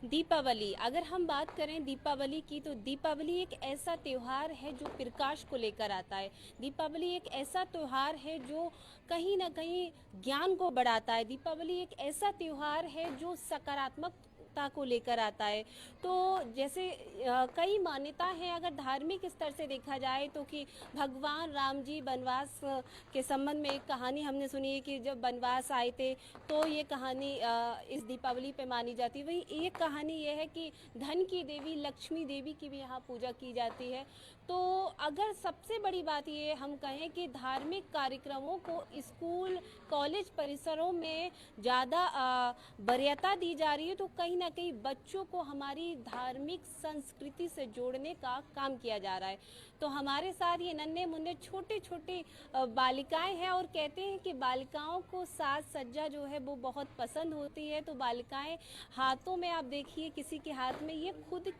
दीपावली, अगर हम बात करें दीपावली की, तो दीपावली एक ऐसा त्यौहार है जो प्रकाश को लेकर आता है। दीपावली एक ऐसा त्यौहार है जो कहीं ना कहीं ज्ञान को बढ़ाता है। दीपावली एक ऐसा त्यौहार है जो सकारात्मकता को लेकर आता है। तो जैसे कई मान्यता हैं, अगर धार्मिक स्तर से देखा जाए तो, कि भगवान राम जी वनवास के संबंध में एक कहानी हमने सुनी है कि जब वनवास आए थे तो ये कहानी इस दीपावली पे मानी जाती है। वही एक कहानी ये है कि धन की देवी लक्ष्मी देवी की भी यहाँ पूजा की जाती है। तो अगर सबसे बड़ी बात ये हम कहें कि धार्मिक कार्यक्रमों को स्कूल कॉलेज परिसरों में ज़्यादा वरीयता दी जा रही है, तो कहीं ना कहीं बच्चों को हमारी धार्मिक संस्कृति से जोड़ने का काम किया जा रहा है। तो हमारे साथ ये नन्हे मुन्ने छोटे छोटे बालिकाएं हैं, और कहते हैं कि बालिकाओं को साज सज्जा जो है वो बहुत पसंद होती है। तो बालिकाएं हाथों में, आप देखिए किसी के हाथ में ये खुद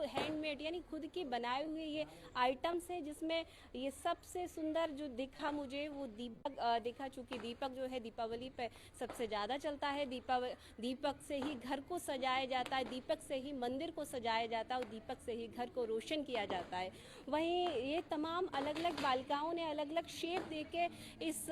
हैंडमेड यानी खुद के बनाए हुए ये आइटम्स हैं, जिसमें ये सबसे सुंदर जो दिखा मुझे वो दीपक दिखा। चूंकि दीपक जो है दीपावली पे सबसे ज़्यादा चलता है। दीपक से ही घर को सजाया जाता है, दीपक से ही मंदिर को सजाया जाता है, और दीपक से ही घर को रोशन किया जाता है। वहीं ये तमाम अलग अलग बालिकाओं ने अलग अलग शेप देके इस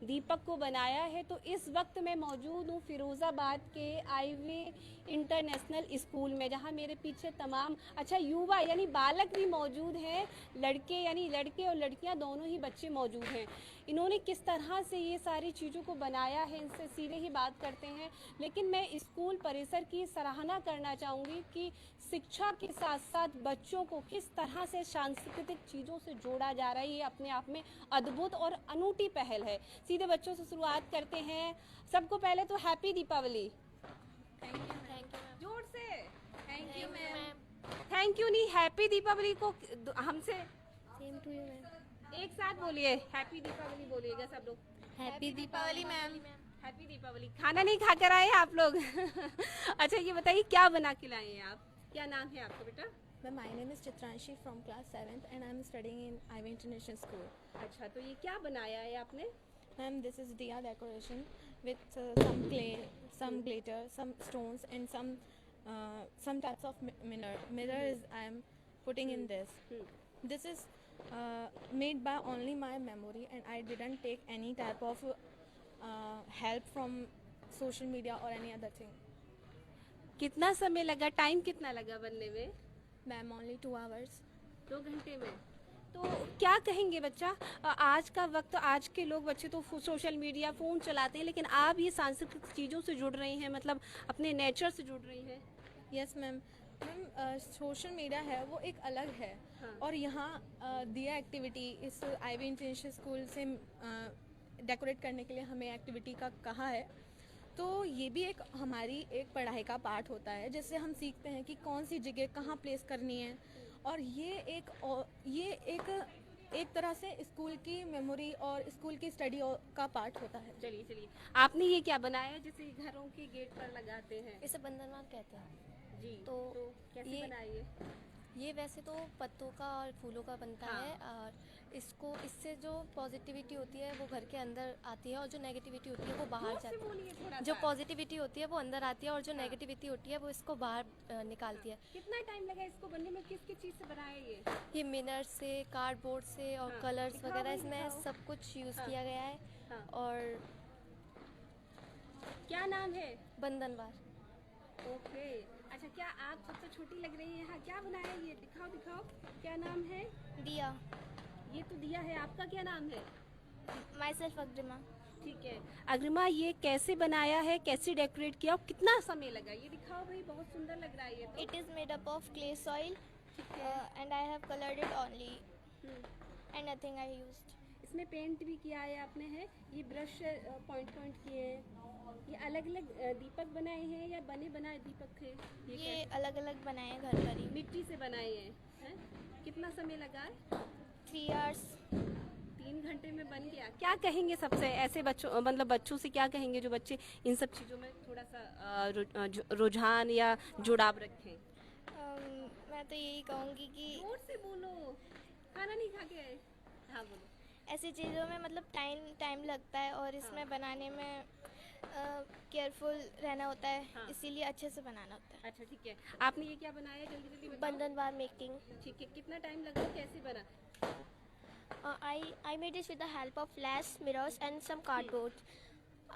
दीपक को बनाया है। तो इस वक्त मैं मौजूद हूँ फिरोज़ाबाद के आईवी इंटरनेशनल स्कूल में, जहाँ मेरे पीछे तमाम युवा यानी बालक भी मौजूद हैं। लड़के यानी लड़के और लड़कियाँ दोनों ही बच्चे मौजूद हैं। इन्होंने किस तरह से ये सारी चीज़ों को बनाया है, इनसे सीधे ही बात करते हैं। लेकिन मैं स्कूल परिसर की सराहना करना चाहूँगी कि शिक्षा के साथ साथ बच्चों को किस तरह से सांस्कृतिक चीज़ों से जोड़ा जा रहा है। ये अपने आप में अद्भुत और अनूठी पहल है। सीधे बच्चों से शुरुआत करते हैं। सबको पहले तो हैप्पी दीपावली। थैंक यू जोर से thank you ma'am. Thank you नहीं, हैप्पी दीपावली को हमसे सेम टू यू मैम। एक साथ बोलिए, हैप्पी दीपावली बोलिएगा सब लोग। Happy Deepavali ma'am. Happy Deepavali. खाना नहीं खा कर आए आप लोग? अच्छा ये बताइए क्या बना के लाए हैं आप? क्या नाम है आपका बेटा? Ma'am, my name is Chitranshi from class 7th and I'm studying in Ivy International School. अच्छा, तो ये क्या बनाया है आपने? Ma'am, this is diya decoration with some clay, some glitter, some stones and some types of mirrors I am putting in this. This is made by only my memory and I didn't take any type of help from social media or any other thing. कितना समय लगा, time कितना लगा बनने में? Ma'am, only 2 hours. 2 घंटे में। तो क्या कहेंगे बच्चा, आज का वक्त, आज के लोग बच्चे तो सोशल मीडिया फ़ोन चलाते हैं, लेकिन आप ये सांस्कृतिक चीज़ों से जुड़ रही हैं, मतलब अपने नेचर से जुड़ रही हैं। Yes ma'am. Ma'am social media है वो एक अलग है। हाँ। और यहाँ दिया एक्टिविटी इस आईवी इंटरनेशनल स्कूल से डेकोरेट करने के लिए हमें एक्टिविटी का कहा है। तो ये भी एक हमारी एक पढ़ाई का पार्ट होता है, जिससे हम सीखते हैं कि कौन सी जगह कहाँ प्लेस करनी है। और ये एक तरह से स्कूल की मेमोरी और स्कूल की स्टडी का पार्ट होता है। चलिए आपने ये क्या बनाया है, जैसे घरों के गेट पर लगाते हैं? इसे बंधनवार कहते हैं। जी। तो कैसे बनाइए? ये वैसे तो पत्तों का और फूलों का बनता हाँ। है, और इससे जो पॉजिटिविटी होती है वो घर के अंदर आती है, और जो नेगेटिविटी होती है वो बाहर जोर से जाती बोलिए थोड़ा है। जो सा। पॉजिटिविटी होती है वो अंदर आती है, और जो हाँ। नेगेटिविटी होती है वो इसको बाहर निकालती है। कितना टाइम लगा इसको बनने में? किस किस चीज़ से बनाया ये? ये मिनर से, कार्डबोर्ड से और हाँ। कलर्स दिखाओ वगैरह भाई, इसमें दिखाओ। सब कुछ यूज़ हाँ। किया गया है। हाँ। और क्या नाम है? बंधनवार। ओके। अच्छा, क्या आप सबसे छोटी लग रही हैं? हाँ, क्या बनाया ये? दिखाओ। क्या नाम है? दिया। ये तो दिया है। आपका क्या नाम है? My self Agrima. ठीक है। अग्रिमा, ये कैसे बनाया है, कैसे डेकोरेट किया और कितना समय लगा? ये दिखाओ भाई, बहुत सुंदर लग रहा है ये तो। It is made up of clay soil, ठीक है। and I have colored it only, and nothing I used. इसमें पेंट भी किया है आपने, है ये ब्रश पॉइंट किए हैं। ये अलग अलग दीपक बनाए हैं या बने बनाए दीपक थे? ये अलग अलग बनाए हैं घर पर ही। मिट्टी से बनाए हैं? कितना समय लगा? 3 hours. 3 घंटे में बन गया। क्या कहेंगे सबसे ऐसे बच्चों, मतलब बच्चों से क्या कहेंगे जो बच्चे इन सब चीज़ों में थोड़ा सा रुझान या जुड़ाव रखें? मैं तो यही कहूँगी कि जोर से बोलो, खाना नहीं खा के आए? हाँ बोलो। ऐसी चीज़ों में मतलब टाइम लगता है, और इसमें बनाने में केयरफुल रहना होता है, हाँ। इसीलिए अच्छे से बनाना होता है। अच्छा ठीक है, आपने ये क्या बनाया जल्दी जल्दी बताओ। बंधन बार मेकिंग। ठीक है, कितना टाइम लगा, कैसे बना? I made this with the help of flash, mirrors and some cardboard.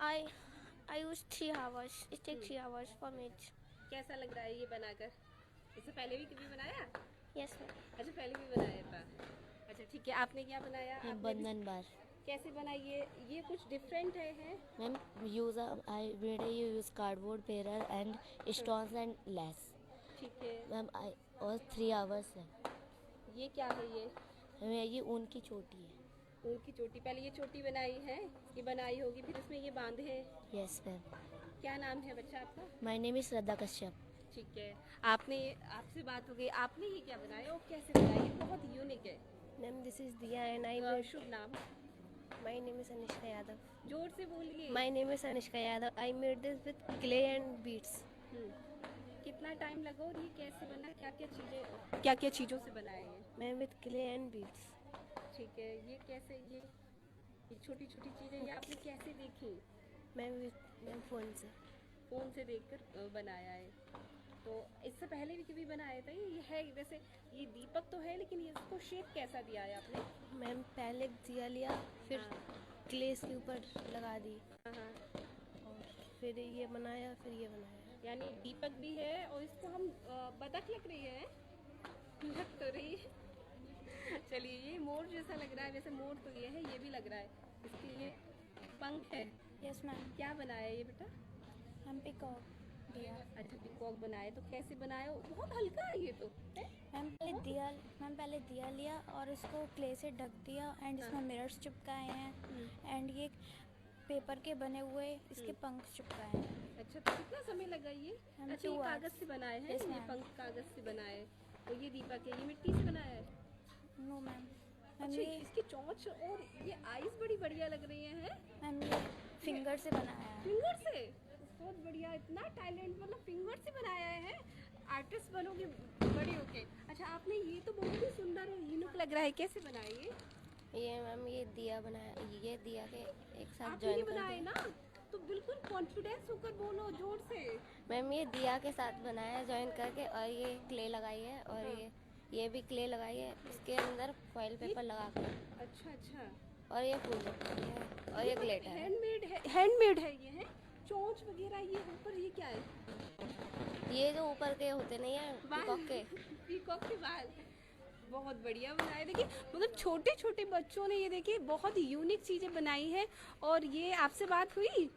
I used 3 hours. It takes 3 hours for me. कैसा लग रहा है ये बनाकर? इससे पहले भी कभी बनाया? Yes, ma'am. अच्छा, पहले भी बनाया था। अच्छा ठीक है, आपने क्या बनाया? आपने भी- बंधन बार कैसे बनाई ये कुछ डिफरेंट है? Ma'am I made you use cardboard paper and stones and less ठीक है, मैम आई और 3 आवर्स है ये क्या है ये? मैम ये ऊन की चोटी है। ऊन की चोटी, पहले ये चोटी बनाई है, ये बनाई होगी, फिर इसमें ये बांधे हैं। Yes ma'am. क्या नाम है बच्चा आपका? माय नेम इज श्रद्धा कश्यप। ठीक है, आपसे बात हो गई, आपने ये क्या बनाया और कैसे बनाया? ये बहुत यूनिक है। Ma'am, this is Diya and I made. शुभ नाम, My name is Anishka Yadav. जोर से बोलिए। My name is Anishka Yadav. I made this with clay and beads. कितना टाइम लगा और ये कैसे बना? क्या क्या चीज़ों से बनाए हैं? Ma'am, with clay and beads. ठीक है, ये कैसे ये छोटी छोटी चीज़ें ये आपने कैसे देखी? Ma'am, phone से. फ़ोन से देखकर बनाया है। तो इससे पहले भी कभी बनाया था ये है वैसे? ये दीपक तो है, लेकिन ये इसको शेप कैसा दिया है आपने? मैम पहले दिया लिया, फिर हाँ। क्ले के ऊपर लगा दी हाँ, और फिर ये बनाया, फिर ये बनाया। यानी दीपक भी है और इसको हम बतख लग रही है, लग तो रही है। चलिए, ये मोर जैसा लग रहा है, वैसे मोर तो ये है, ये भी लग रहा है, इसके ये पंख है। Yes ma'am. क्या बनाया ये बेटा? हम पिकॉक दिया। अच्छा, पिकॉक बनाए, तो कैसे बनाया? बहुत हल्का है ये तो है? मैम पहले दिया लिया और इसको क्ले से ढक दिया एंड इसमें मिरर्स चिपकाए हैं एंड ये पेपर के बने हुए इसके पंख चिपकाए हैं। अच्छा, तो कितना समय लगा ये? हम अच्छा, ये 2 कागज hours। से बनाए हैं? Yes, ये ma'am। पंख कागज से बनाए, और ये दीपक है, ये मिट्टी से बनाया है? No ma'am. अच्छा, इसकी चोंच और ये आईज बड़ी बढ़िया लग रही हैं। मैम ये फिंगर से बनाया है। फिंगर से? बहुत बढ़िया, इतना टैलेंट, मतलब फिंगर से बनाया है। आर्टिस्ट बनोगे बड़ी होके। अच्छा, आपने ये तो बहुत ही सुंदर और यूनिक लग रहा है, कैसे बनाए ये मैम ये दिया बनाया, ये दिया के एक साथ आपने? ये जॉइन कर बनाए दिया। ना, तो बिल्कुल कॉन्फिडेंस होकर बोलो, जोर से। मैम ये दिया के साथ बनाया जॉइन करके, और ये क्ले लगाई है और ये भी क्ले लगाई है, इसके अंदर फॉइल पेपर लगा कर, अच्छा अच्छा, और ये फूल रखी है और ये ग्लिटर है। हैंडमेड है ये, है चोंच वगैरह। ये ऊपर ये क्या है? ये जो ऊपर के होते नहीं है पीकॉक के, पीकॉक के बाल। बहुत बढ़िया बनाए, देखिए, मतलब छोटे छोटे बच्चों ने ये देखिए बहुत यूनिक चीजें बनाई है। और ये आपसे बात हुई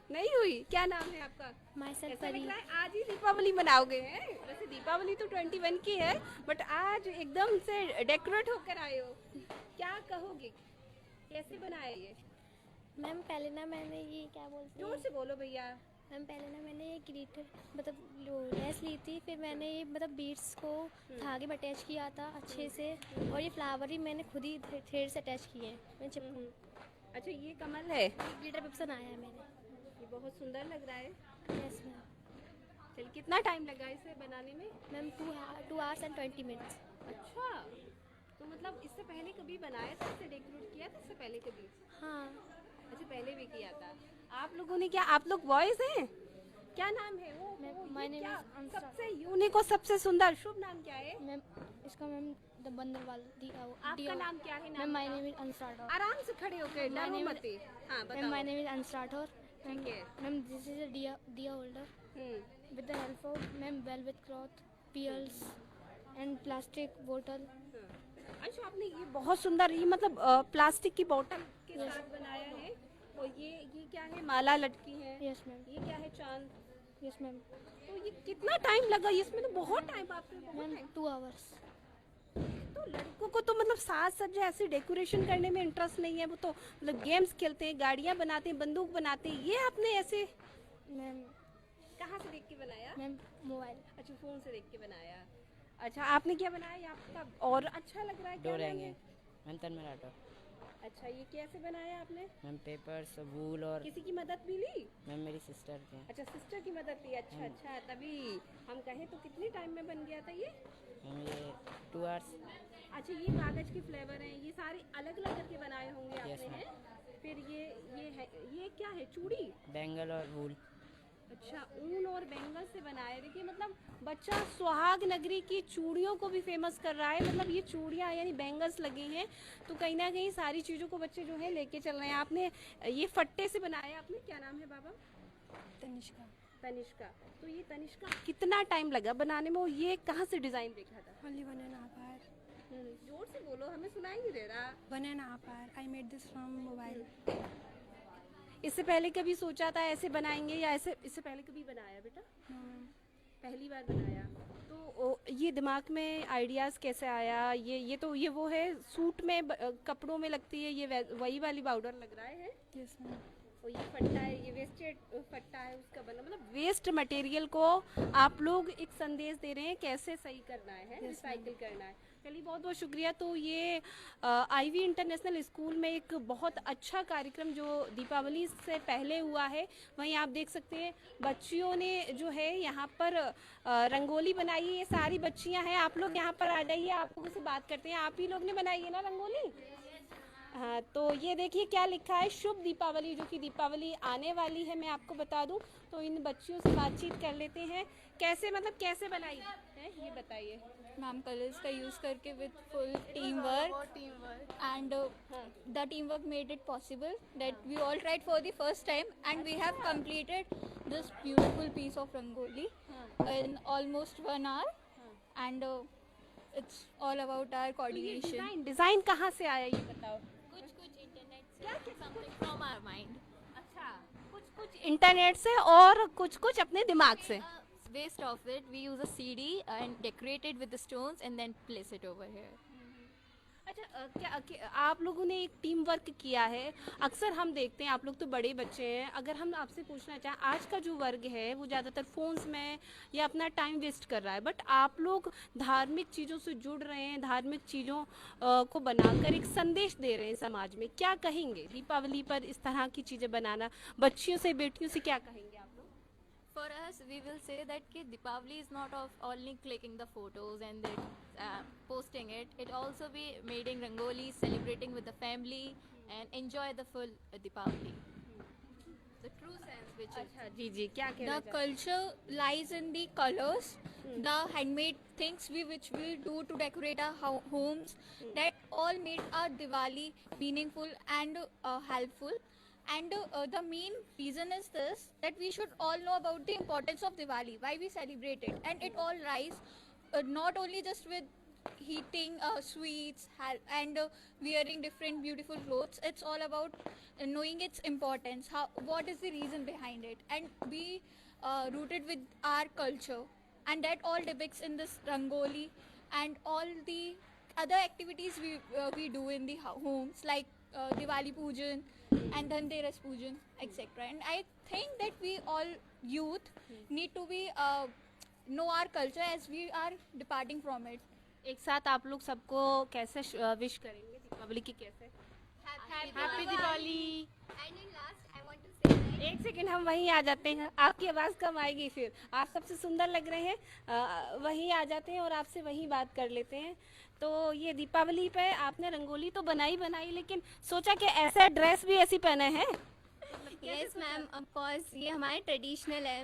नहीं हुई? क्या नाम है आपका? माइसेल्फ ऐसा लग परी। रहा है आज ही दीपावली मनाओगे हैं? वैसे दीपावली तो 21 की है, बट आज एकदम से डेकोरेट होकर आए हो, क्या कहोगे? कैसे बनाए ये? मैम पहले ना मैंने ये क्या बोलते जोर हैं, से बोलो भैया। मैम पहले ना मैंने ये ग्लिटर मतलब लेस ली थी, फिर मैंने ये मतलब बीड्स को धागे में अटैच किया था अच्छे से, और ये फ्लावर भी मैंने खुद ही थ्रेड से अटैच किए हैं। मैंने चिपका अच्छा, ये कमल है, ग्लिटर पेपर बनाया है मैंने। ये बहुत सुंदर लग रहा है। Yes ma'am. चल, कितना टाइम लगा इसे बनाने में? Ma'am 2 hours and 20 minutes। अच्छा, तो मतलब इससे पहले कभी बनाया था, इसे डेकोरेट किया था इससे पहले कभी? हाँ अच्छा, पहले भी किया था। आप लोगों ने क्या, आप लोग बॉयज हैं? क्या नाम है वो my ये name क्या is Ansar। सबसे यूनिक और सबसे सुंदर शुभ नाम क्या है? मैम इसका मैम द बंदरवाल आपका नाम क्या है? Ma'am my name is Ansrar. आराम से खड़े होकर, डरो name मत। हाँ, मैम बताओ। My name is Ansrar. ठीक है। Ma'am this is a diya holder with the help of ma'am velvet cloth, pearls and plastic bottle। अच्छा, आपने ये बहुत सुंदर, ये मतलब प्लास्टिक की बोतल के साथ बनाया है। और ये क्या है? माला लटकी है। Yes ma'am. ये क्या है? चांद। Yes ma'am. तो ये कितना टाइम लगा? इसमें तो बहुत टाइम, आपने बहुत मैम टाइम। 2 hours। तो लड़कों को तो मतलब साज सज्जा ऐसे डेकोरेशन करने में इंटरेस्ट नहीं है, वो तो मतलब गेम्स खेलते हैं, गाड़ियाँ बनाते हैं, बंदूक बनाते हैं। ये आपने ऐसे मैम कहाँ से देख के बनाया? Ma'am mobile. अच्छा, फोन से देख के बनाया। अच्छा, आपने क्या बनाया? ये आपका और अच्छा लग रहा है, क्या नाम है? मैम तन्मय। अच्छा, ये कैसे बनाया आपने? मैम पेपर्स वूल और किसी की मदद भी ली? मैम मेरी सिस्टर के। अच्छा, सिस्टर की मदद ली। अच्छा अच्छा, तभी हम कहें तो कितने टाइम में बन गया था ये? मैम ये 2 hours। अच्छा, ये कागज के फ्लेवर हैं, ये सारे अलग अलग करके बनाए होंगे आपने? Yes, ma'am। हैं? फिर ये है, ये क्या क्या है? चूड़ी? बैंगल और वूल। अच्छा, ऊन और बैंगल से बनाया। देखिए मतलब बच्चा सुहाग नगरी की चूड़ियों को भी फेमस कर रहा है। मतलब ये चूड़ियाँ यानी बैंगल्स लगे हैं, तो कहीं ना कहीं सारी चीज़ों को बच्चे जो है लेके चल रहे हैं। आपने ये फट्टे से बनाया। आपने क्या नाम है बाबा? तनिष्का। तनिष्का। तो ये तनिष्का कितना टाइम लगा बनाने में? और ये कहाँ से डिज़ाइन देखा था? Only 1.5 hour. जोर से बोलो, हमें सुनाई नहीं दे रहा। 1.5 hour. I made this from mobile. इससे पहले कभी सोचा था ऐसे बनाएंगे या ऐसे इससे पहले कभी बनाया बेटा? No, ma'am. पहली बार बनाया। तो ये दिमाग में आइडियाज़ कैसे आया? ये तो ये वो है सूट में कपड़ों में लगती है, ये वही वाली पाउडर लग रहा है। Yes, ma'am. और ये फट्टा है, ये वेस्टेड फट्टा है उसका बना। मतलब वेस्ट मटेरियल को आप लोग एक संदेश दे रहे हैं कैसे सही करना है, रिसाइकिल करना है। चलिए बहुत बहुत शुक्रिया। तो ये आईवी इंटरनेशनल स्कूल में एक बहुत अच्छा कार्यक्रम जो दीपावली से पहले हुआ है। वहीं आप देख सकते हैं बच्चियों ने जो है यहाँ पर रंगोली बनाई है। ये सारी बच्चियाँ हैं। आप लोग यहाँ पर आ जाइए, आप लोगों से बात करते हैं। आप ही लोग ने बनाई है ना रंगोली? हाँ, तो ये देखिए क्या लिखा है, शुभ दीपावली, जो कि दीपावली आने वाली है। मैं आपको बता दूं। तो इन बच्चियों से बातचीत कर लेते हैं। कैसे मतलब कैसे बनाई है ये बताइए। मैम कलर्स का यूज़ करके with full team work and the team work made it possible that we all tried for the first time and we have completed this beautiful piece of rangoli in almost 1 hour and it's all about our coordination. Design कहाँ से आया ये बताओ। कुछ internet से, something from our mind. अच्छा, कुछ internet से और कुछ अपने दिमाग से। Waste of it, we use a CD and decorate it with the stones and then place it over here. अच्छा, क्या आप लोगों ने एक टीम वर्क किया है? अक्सर हम देखते हैं, आप लोग तो बड़े बच्चे हैं, अगर हम आपसे पूछना चाहें, आज का जो वर्ग है वो ज़्यादातर फ़ोन्स में या अपना टाइम वेस्ट कर रहा है, बट आप लोग धार्मिक चीज़ों से जुड़ रहे हैं, धार्मिक चीज़ों को बनाकर एक संदेश दे रहे हैं समाज में। क्या कहेंगे दीपावली पर इस तरह की चीज़ें बनाना? बच्चियों से, बेटियों से क्या कहेंगे आप लोग? For us, we will say that ki Deepavali is not of only clicking the photos and then posting it. It also be making rangoli, celebrating with the family, and enjoy the full Deepavali. The true sense, which is अच्छा जी जी, क्या कह रहे the culture lies in the colors, the handmade things which we do to decorate our homes. That all made our Diwali meaningful and helpful. And the main reason is this, that we should all know about the importance of Diwali, why we celebrate it. And it all lies not only just with eating sweets and wearing different beautiful clothes. It's all about knowing its importance, what is the reason behind it, and be rooted with our culture. And that all depicts in this rangoli and all the other activities we do in the homes, like Diwali Pujan and Dhanteras Pujan, etc. And I think that we all youth need to be know our culture as we are departing from it. एक साथ आप लोग सबको कैसे wish करेंगे दीपावली की? कैसे? Happy Diwali. And in last, I want to say that एक सेकंड, हम वहीं आ जाते हैं। आपकी आवाज़ कम आएगी, फिर आप सबसे सुंदर लग रहे हैं। वहीं आ जाते हैं और आपसे वहीं बात कर लेते हैं। तो ये दीपावली पे आपने रंगोली तो बनाई, लेकिन सोचा कि ऐसा ड्रेस भी ऐसी पहने हैं? यस मैम, ऑफ कोर्स ये हमारे ट्रेडिशनल है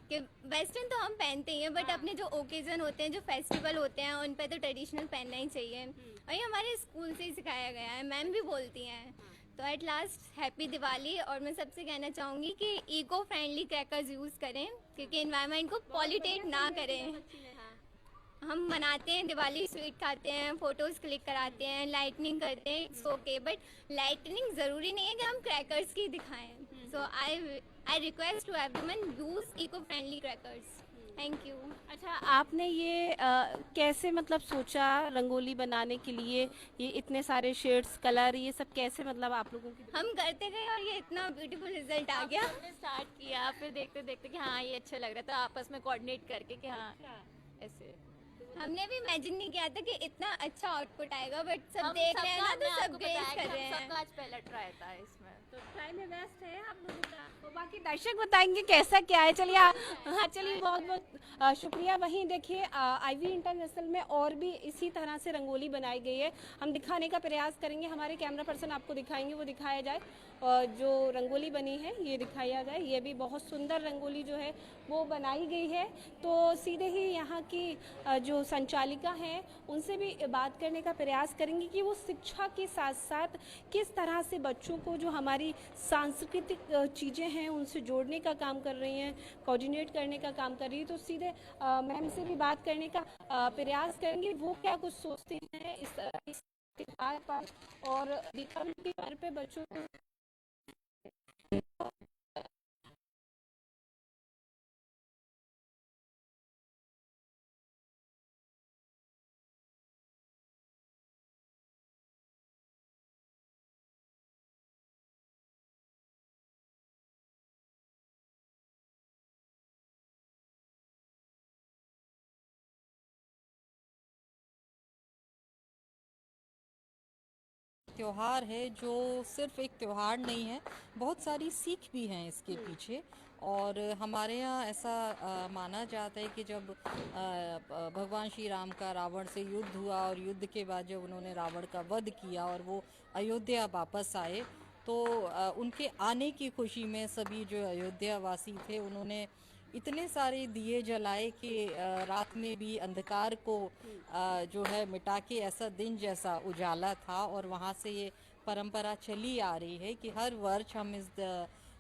कि वेस्टर्न तो हम पहनते ही हैं, बट अपने जो ओकेजन होते हैं, जो फेस्टिवल होते हैं, उन पे तो ट्रेडिशनल पहनना ही चाहिए। और ये हमारे स्कूल से ही सिखाया गया है, मैम भी बोलती हैं। तो एट लास्ट हैप्पी दिवाली। और मैं सबसे कहना चाहूँगी कि इको फ्रेंडली क्रैकर्स यूज़ करें, क्योंकि इन्वायरमेंट को पॉल्यूटेट ना करें। हम मनाते हैं दिवाली, स्वीट खाते हैं, फ़ोटोज़ क्लिक कराते हैं, लाइटनिंग करते हैं, इट्स ओके, बट लाइटनिंग ज़रूरी नहीं है कि हम क्रैकर्स की दिखाएं। So I request to everyone use eco friendly crackers. Thank you. अच्छा, आपने ये कैसे मतलब सोचा रंगोली बनाने के लिए? ये इतने सारे शेड्स, कलर, ये सब कैसे मतलब आप लोगों की? हम करते गए और ये इतना ब्यूटीफुल रिजल्ट आ गया। हमने स्टार्ट किया, फिर देखते देखते कि हाँ ये अच्छा लग रहा था, आपस में कोऑर्डिनेट करके कि हाँ ऐसे। हमने भी इमेजिन नहीं किया था कि इतना अच्छा आउटपुट आएगा, बट सब देख रहे हैं ना, तो सब गेस कर रहे हैं। सबका आज पहला ट्राई था इसमें, तो ट्राई में बेस्ट है आप लोगों का। तो बाकी दर्शक बताएंगे कैसा क्या है। चलिए हाँ, चलिए बहुत बहुत शुक्रिया। वहीं देखिए आईवी इंटरनेशनल में और भी इसी तरह से रंगोली बनाई गई है, हम दिखाने का प्रयास करेंगे। हमारे कैमरा पर्सन आपको दिखाएंगे, वो दिखाया जाए। जो रंगोली बनी है ये दिखाया जाए। ये भी बहुत सुंदर रंगोली जो है वो बनाई गई है। तो सीधे ही यहाँ की जो संचालिका हैं उनसे भी बात करने का प्रयास करेंगे कि वो शिक्षा के साथ साथ किस तरह से बच्चों को जो हमारी सांस्कृतिक चीज़ें हैं उनसे जोड़ने का काम कर रही हैं, कोऑर्डिनेट करने का काम कर रही है। तो सीधे मैम से भी बात करने का प्रयास करेंगे, वो क्या कुछ सोचते हैं इस त्योहार पर और दीपावली के बारे पे बच्चों को। त्योहार है जो सिर्फ एक त्योहार नहीं है, बहुत सारी सीख भी हैं इसके पीछे। और हमारे यहाँ ऐसा माना जाता है कि जब भगवान श्री राम का रावण से युद्ध हुआ और युद्ध के बाद जब उन्होंने रावण का वध किया और वो अयोध्या वापस आए, तो उनके आने की खुशी में सभी जो अयोध्या वासी थे उन्होंने इतने सारे दिए जलाए कि रात में भी अंधकार को जो है मिटा के ऐसा दिन जैसा उजाला था। और वहाँ से ये परंपरा चली आ रही है कि हर वर्ष हम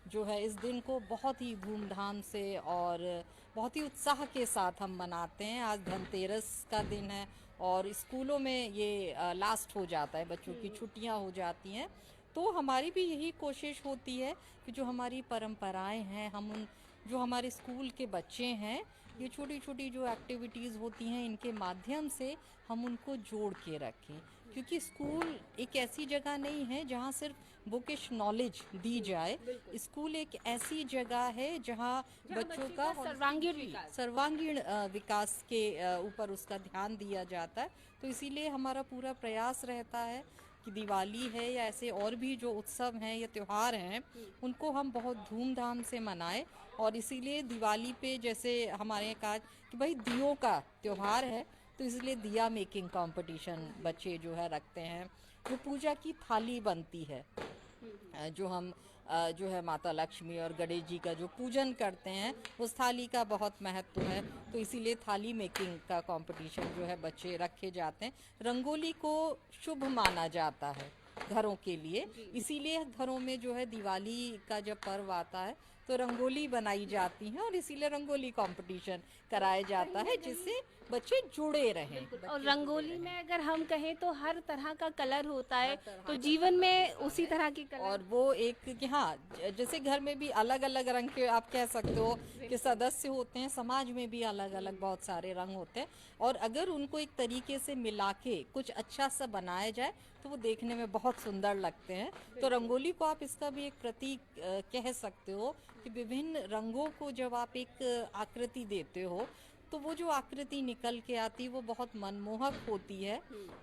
जो है इस दिन को बहुत ही धूमधाम से और बहुत ही उत्साह के साथ हम मनाते हैं। आज धनतेरस का दिन है और स्कूलों में ये लास्ट हो जाता है, बच्चों की छुट्टियां हो जाती हैं। तो हमारी भी यही कोशिश होती है कि जो हमारी परंपराएं हैं, हम उन जो हमारे स्कूल के बच्चे हैं, ये छोटी छोटी जो एक्टिविटीज़ होती हैं इनके माध्यम से हम उनको जोड़ के रखें। क्योंकि स्कूल एक ऐसी जगह नहीं है जहाँ सिर्फ बुकिश नॉलेज दी जाए। स्कूल एक ऐसी जगह है जहाँ बच्चों का सर्वांगीण विकास के ऊपर उसका ध्यान दिया जाता है। तो इसीलिए हमारा पूरा प्रयास रहता है कि दिवाली है या ऐसे और भी जो उत्सव हैं या त्यौहार हैं उनको हम बहुत धूमधाम से मनाएं। और इसीलिए दिवाली पे जैसे हमारे यहाँ कहा कि भाई दियों का त्यौहार है, तो इसलिए दिया मेकिंग कंपटीशन बच्चे जो है रखते हैं। जो पूजा की थाली बनती है, जो हम जो है माता लक्ष्मी और गणेश जी का जो पूजन करते हैं, उस थाली का बहुत महत्व है। तो इसीलिए थाली मेकिंग का कंपटीशन जो है बच्चे रखे जाते हैं। रंगोली को शुभ माना जाता है घरों के लिए, इसीलिए घरों में जो है दिवाली का जब पर्व आता है तो रंगोली बनाई जाती है और इसीलिए रंगोली कंपटीशन कराया जाता है जिससे बच्चे जुड़े रहें। और रंगोली में अगर हम कहें तो हर तरह का कलर होता है, तो जीवन में उसी तरह के कलर। और वो एक कि हाँ, जैसे घर में भी अलग अलग रंग के आप कह सकते हो कि सदस्य होते हैं, समाज में भी अलग अलग बहुत सारे रंग होते हैं। और अगर उनको एक तरीके से मिला के कुछ अच्छा सा बनाया जाए तो वो देखने में बहुत सुंदर लगते हैं। तो रंगोली को आप इसका भी एक प्रतीक कह सकते हो कि विभिन्न रंगों को जब आप एक आकृति देते हो तो वो जो आकृति निकल के आती है वो बहुत मनमोहक होती है।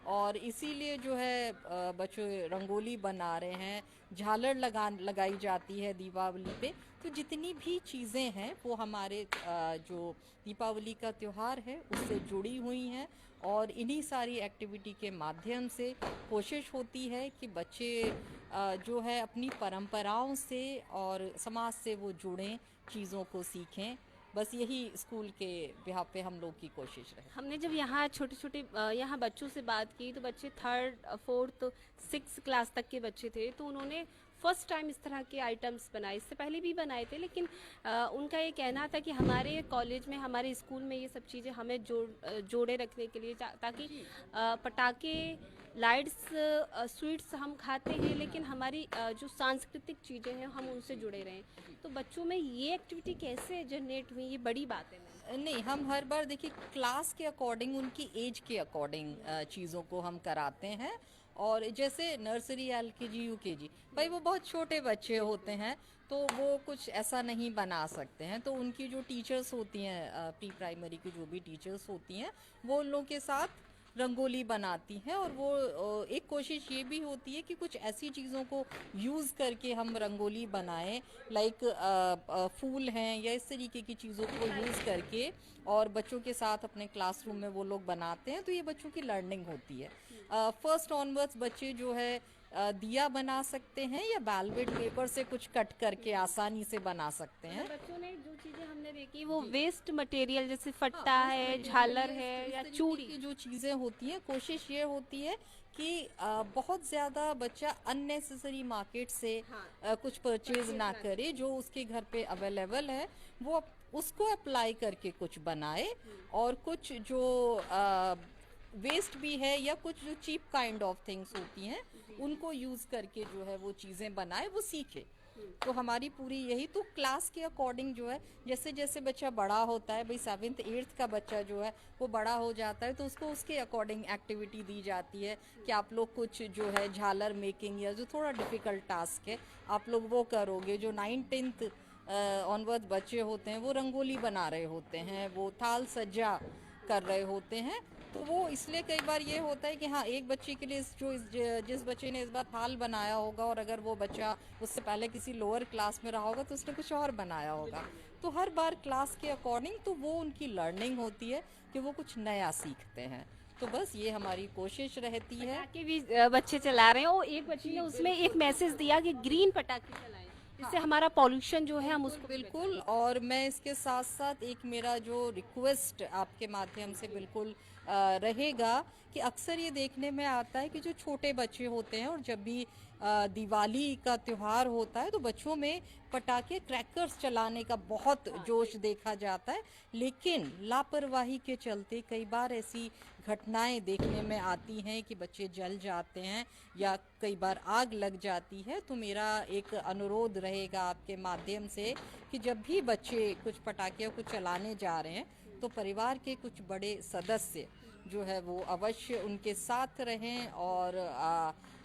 और इसीलिए जो है बच्चे रंगोली बना रहे हैं, झालर लगाई जाती है दीपावली पे। तो जितनी भी चीज़ें हैं वो हमारे जो दीपावली का त्यौहार है उससे जुड़ी हुई हैं। और इन्हीं सारी एक्टिविटी के माध्यम से कोशिश होती है कि बच्चे जो है अपनी परंपराओं से और समाज से वो जुड़ें, चीज़ों को सीखें। बस यही स्कूल के बिहार पे हम लोग की कोशिश रहे। हमने जब यहाँ छोटे छोटे यहाँ बच्चों से बात की तो बच्चे 3rd, 4th, 6th क्लास तक के बच्चे थे, तो उन्होंने फर्स्ट टाइम इस तरह के आइटम्स बनाए। इससे पहले भी बनाए थे, लेकिन उनका ये कहना था कि हमारे कॉलेज में, हमारे स्कूल में ये सब चीज़ें हमें जोड़े रखने के लिए, ताकि पटाखे, लाइट्स, स्वीट्स हम खाते हैं लेकिन हमारी जो सांस्कृतिक चीज़ें हैं हम उनसे जुड़े रहें। तो बच्चों में ये एक्टिविटी कैसे जनरेट हुई, ये बड़ी बात है। नहीं, हम हर बार देखिए क्लास के अकॉर्डिंग, उनकी एज के अकॉर्डिंग चीज़ों को हम कराते हैं। और जैसे नर्सरी, LKG, UKG, भाई वो बहुत छोटे बच्चे होते हैं तो वो कुछ ऐसा नहीं बना सकते हैं। तो उनकी जो टीचर्स होती हैं, प्री प्राइमरी की जो भी टीचर्स होती हैं, वो उन लोगों के साथ रंगोली बनाती हैं। और वो एक कोशिश ये भी होती है कि कुछ ऐसी चीज़ों को यूज़ करके हम रंगोली बनाएं, लाइक फूल हैं या इस तरीके की चीज़ों को यूज़ करके और बच्चों के साथ अपने क्लासरूम में वो लोग बनाते हैं। तो ये बच्चों की लर्निंग होती है। फर्स्ट ऑनवर्ड्स बच्चे जो है दिया बना सकते हैं या वेलवेट पेपर से कुछ कट करके आसानी से बना सकते हैं। बच्चों ने जो चीजें हमने देखी वो वेस्ट मटेरियल जैसे फट्टा है, झालर है या चूड़ी की जो चीज़ें होती हैं, कोशिश ये होती है कि बहुत ज़्यादा बच्चा अननेसेसरी मार्केट से कुछ परचेज ना करे, जो उसके घर पे अवेलेबल है वो उसको अप्लाई करके कुछ बनाए, और कुछ जो वेस्ट भी है या कुछ जो चीप काइंड ऑफ थिंग्स होती हैं उनको यूज़ करके जो है वो चीज़ें बनाए, वो सीखे। तो हमारी पूरी यही, तो क्लास के अकॉर्डिंग जो है, जैसे जैसे बच्चा बड़ा होता है, भाई 7th 8th का बच्चा जो है वो बड़ा हो जाता है, तो उसको उसके अकॉर्डिंग एक्टिविटी दी जाती है कि आप लोग कुछ जो है झालर मेकिंग या जो थोड़ा डिफ़िकल्ट टास्क है आप लोग वो करोगे। जो 9th 10th ऑनवर्ड बच्चे होते हैं वो रंगोली बना रहे होते हैं, वो थाल सज्जा कर रहे होते हैं। तो वो इसलिए कई बार ये होता है कि हाँ, एक बच्चे के लिए जिस बच्चे ने इस बार थाल बनाया होगा, और अगर वो बच्चा उससे पहले किसी लोअर क्लास में रहा होगा तो उसने कुछ और बनाया होगा, तो हर बार क्लास के अकॉर्डिंग तो वो उनकी लर्निंग होती है कि वो कुछ नया सीखते हैं। तो बस ये हमारी कोशिश रहती है। पटाखे भी बच्चे चला रहे हैं, और एक बच्चे ने उसमें एक मैसेज दिया कि ग्रीन पटाखे चलाएं, इससे हमारा पॉल्यूशन जो है हम उसको बिल्कुल। और मैं इसके साथ साथ एक मेरा जो रिक्वेस्ट आपके माध्यम से बिल्कुल रहेगा कि अक्सर ये देखने में आता है कि जो छोटे बच्चे होते हैं, और जब भी दिवाली का त्यौहार होता है तो बच्चों में पटाखे क्रैकर्स चलाने का बहुत जोश देखा जाता है, लेकिन लापरवाही के चलते कई बार ऐसी घटनाएं देखने में आती हैं कि बच्चे जल जाते हैं या कई बार आग लग जाती है। तो मेरा एक अनुरोध रहेगा आपके माध्यम से कि जब भी बच्चे कुछ पटाखे को चलाने जा रहे हैं तो परिवार के कुछ बड़े सदस्य जो है वो अवश्य उनके साथ रहें, और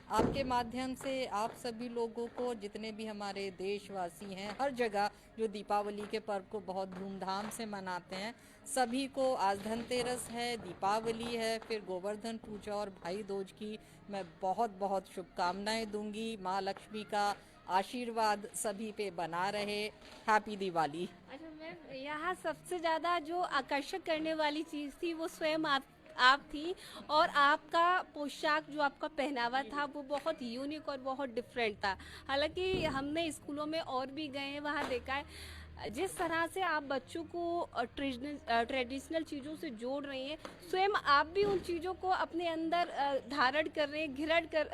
आपके माध्यम से आप सभी लोगों को, जितने भी हमारे देशवासी हैं हर जगह जो दीपावली के पर्व को बहुत धूमधाम से मनाते हैं, सभी को आज धनतेरस है, दीपावली है, फिर गोवर्धन पूजा और भाई दूज की मैं बहुत बहुत शुभकामनाएं दूंगी। माँ लक्ष्मी का आशीर्वाद सभी पे बना रहे। हैप्पी दिवाली। अच्छा मैम, यहाँ सबसे ज़्यादा जो आकर्षक करने वाली चीज़ थी वो स्वयं आप थी, और आपका पोशाक जो आपका पहनावा था वो बहुत यूनिक और बहुत डिफरेंट था। हालांकि हमने स्कूलों में और भी गए हैं, वहाँ देखा है जिस तरह से आप बच्चों को ट्रेडिशनल चीज़ों से जोड़ रही हैं, स्वयं आप भी उन चीज़ों को अपने अंदर धारण कर रहे हैं, घिरड़ कर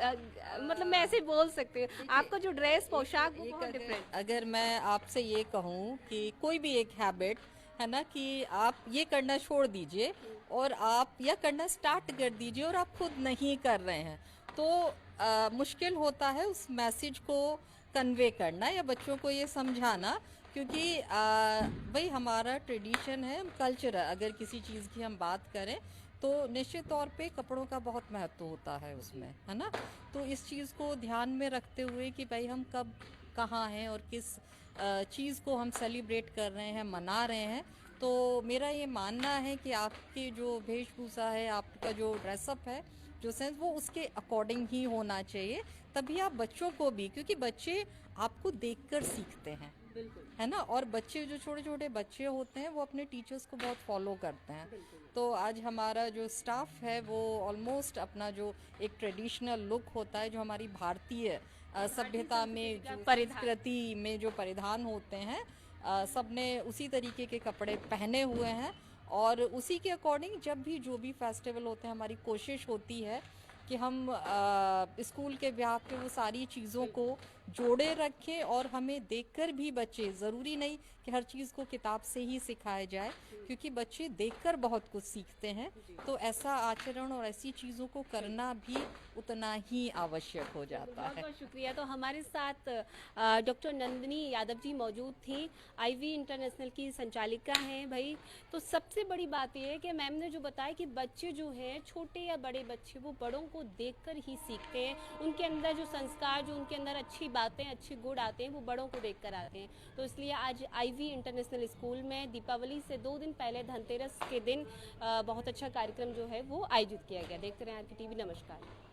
मतलब मैं ऐसे बोल सकती हूँ, आपका जो ड्रेस पोशाक वो बहुत डिफरेंट। अगर मैं आपसे ये कहूँ कि कोई भी एक हैबिट है ना, कि आप ये करना छोड़ दीजिए और आप यह करना स्टार्ट कर दीजिए और आप खुद नहीं कर रहे हैं, तो मुश्किल होता है उस मैसेज को कन्वे करना या बच्चों को ये समझाना, क्योंकि भाई हमारा ट्रेडिशन है, कल्चर है। अगर किसी चीज़ की हम बात करें तो निश्चित तौर पे कपड़ों का बहुत महत्व होता है उसमें, है ना। तो इस चीज़ को ध्यान में रखते हुए कि भाई हम कब कहाँ हैं और किस चीज़ को हम सेलिब्रेट कर रहे हैं, मना रहे हैं, तो मेरा ये मानना है कि आपकी जो वेशभूषा है, आपका जो ड्रेसअप है, जो सेंस, वो उसके अकॉर्डिंग ही होना चाहिए। तभी आप बच्चों को भी, क्योंकि बच्चे आपको देखकर सीखते हैं, है ना। और बच्चे जो छोटे छोटे बच्चे होते हैं वो अपने टीचर्स को बहुत फॉलो करते हैं। तो आज हमारा जो स्टाफ है वो ऑलमोस्ट अपना जो एक ट्रेडिशनल लुक होता है, जो हमारी भारतीय सभ्यता में, जो संस्कृति में जो परिधान होते हैं, सबने उसी तरीके के कपड़े पहने हुए हैं। और उसी के अकॉर्डिंग जब भी जो भी फेस्टिवल होते हैं, हमारी कोशिश होती है कि हम स्कूल के ब्याह पे वो सारी चीज़ों को जोड़े रखें, और हमें देखकर भी बच्चे, ज़रूरी नहीं कि हर चीज़ को किताब से ही सिखाया जाए, क्योंकि बच्चे देखकर बहुत कुछ सीखते हैं। तो ऐसा आचरण और ऐसी चीज़ों को करना भी उतना ही आवश्यक हो जाता है। बहुत शुक्रिया। तो हमारे साथ डॉक्टर नंदिनी यादव जी मौजूद थी, आईवी इंटरनेशनल की संचालिका हैं भाई। तो सबसे बड़ी बात यह है कि मैम ने जो बताया कि बच्चे जो हैं, छोटे या बड़े बच्चे, वो बड़ों को देखकर ही सीखते हैं। उनके अंदर जो संस्कार, जो उनके अंदर अच्छी बातें, अच्छे गुण आते हैं, वो बड़ों को देखकर आते हैं। तो इसलिए आज आईवी इंटरनेशनल स्कूल में दीपावली से 2 दिन पहले धनतेरस के दिन बहुत अच्छा कार्यक्रम जो है वो आयोजित किया गया। देखते रहें आर के टीवी। नमस्कार।